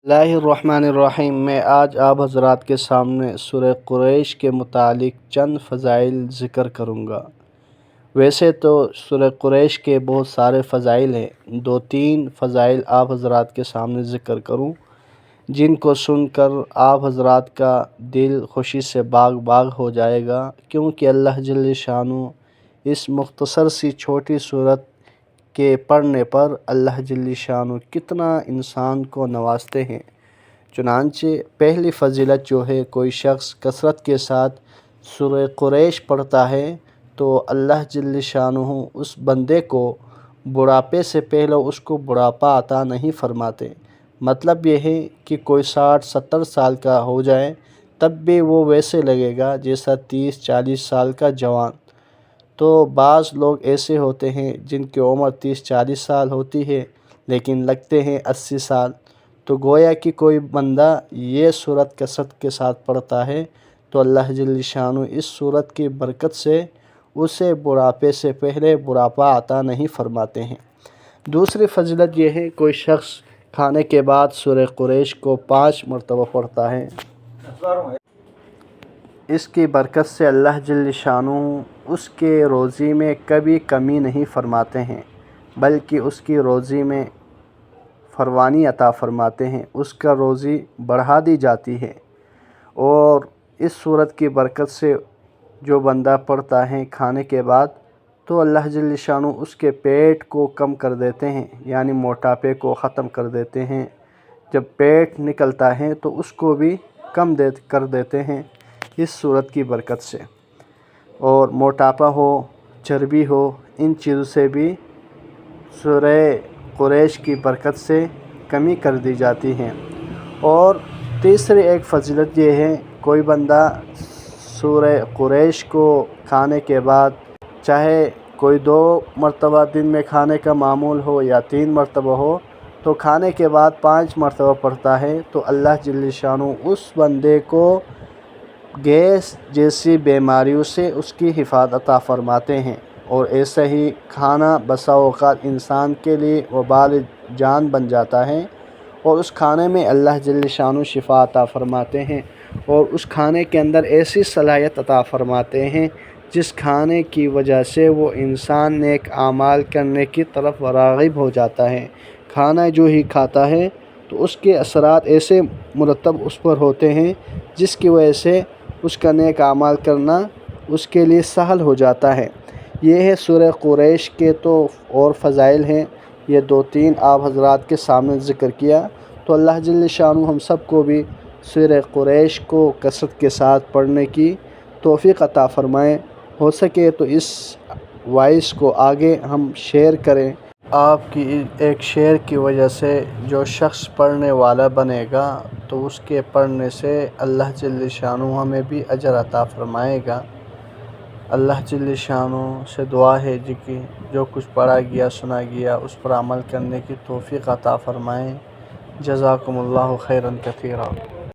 बिस्मिल्लाहिर्रहमानिर्रहीम। मैं आज आप हज़रात के सामने सूरह कुरैश के मुतालिक चंद फ़ज़ाइल ज़िक्र करूँगा। वैसे तो सूरह कुरैश के बहुत सारे फ़ज़ाइल हैं, दो तीन फ़ज़ाइल आप हज़रात के सामने ज़िक्र करूँ जिनको सुनकर आप हज़रात का दिल खुशी से बाग बाग हो जाएगा, क्योंकि अल्लाह जल्ल शानो इस मुख्तसर सी छोटी सूरत के पढ़ने पर अल्लाह जल्ल शानो कितना इंसान को नवाजते हैं। चुनांचे पहली फ़जीलत जो है, कोई शख्स कसरत के साथ सूरह कुरैश पढ़ता है तो अल्लाह जल्ल शानो उस बंदे को बुढ़ापे से पहले उसको बुढ़ापा अता नहीं फरमाते। मतलब यह है कि कोई 60-70 साल का हो जाए तब भी वो वैसे लगेगा जैसा 30-40 साल का जवान। तो बाज़ लोग ऐसे होते हैं जिनकी उम्र 30-40 साल होती है लेकिन लगते हैं 80 साल। तो गोया कि कोई बंदा ये सूरत कसरत के साथ पढ़ता है तो अल्लाह जल्ल शानो इस सूरत की बरकत से उसे बुढ़ापे से पहले बुढ़ापा अता नहीं फरमाते हैं। दूसरी फ़जीलत यह है, कोई शख्स खाने के बाद सूरह कुरैश को 5 मरतबा पढ़ता है, इसकी बरकत से अल्लाह जल्ल शानो उसके रोज़ी में कभी कमी नहीं फरमाते हैं, बल्कि उसकी रोज़ी में फरवानी अता फरमाते हैं, उसका रोज़ी बढ़ा दी जाती है। और इस सूरत की बरकत से जो बंदा पढ़ता है खाने के बाद तो अल्लाह जल्ल शानो उसके पेट को कम कर देते हैं, यानी मोटापे को ख़त्म कर देते हैं। जब पेट निकलता है तो उसको भी कम कर देते हैं इस सूरत की बरकत से। और मोटापा हो, चर्बी हो, इन चीज़ों से भी सूरह कुरैश की बरकत से कमी कर दी जाती है। और तीसरी एक फ़जीलत ये है, कोई बंदा सूरह कुरैश को खाने के बाद चाहे कोई 2 मरतबा दिन में खाने का मामूल हो या 3 मरतबा हो, तो खाने के बाद 5 मरतबा पढ़ता है तो अल्लाह जल्ल शानो उस बंदे को गैस जैसी बीमारियों से उसकी हिफाजत अता फरमाते हैं। और ऐसा ही खाना बसा औक़ात इंसान के लिए वबाल जान बन जाता है और उस खाने में अल्लाह जल्ल शानो शिफा अता फरमाते हैं और उस खाने के अंदर ऐसी सलाहियत अता फरमाते हैं जिस खाने की वजह से वो इंसान नेक आमाल करने की तरफ राग़िब हो जाता है। खाना जो ही खाता है तो उसके असरात ऐसे मुरतब उस पर होते हैं जिसकी वजह से उसका नेक आमाल करना उसके लिए सहल हो जाता है। ये है सूरह कुरैश के तो और फ़ज़ाइल हैं, ये 2-3 आप हज़रात के सामने ज़िक्र किया। तो अल्लाह जल्ल शानो हम सब को भी सूरह कुरैश को कसरत के साथ पढ़ने की तौफ़ीक़ अता फ़रमाएँ। हो सके तो इस वॉइस को आगे हम शेयर करें। आपकी एक शेयर की वजह से जो शख्स पढ़ने वाला बनेगा तो उसके पढ़ने से अल्लाह जल्ल शानो हमें भी अजर अता फ़रमाएगा। अल्लाह जल्ल शानो से दुआ है कि जो कुछ पढ़ा गया सुना गया उस पर अमल करने की तौफ़ीक़ अता फ़रमाएँ। जज़ाकुमुल्लाहु खैरन कसीरा।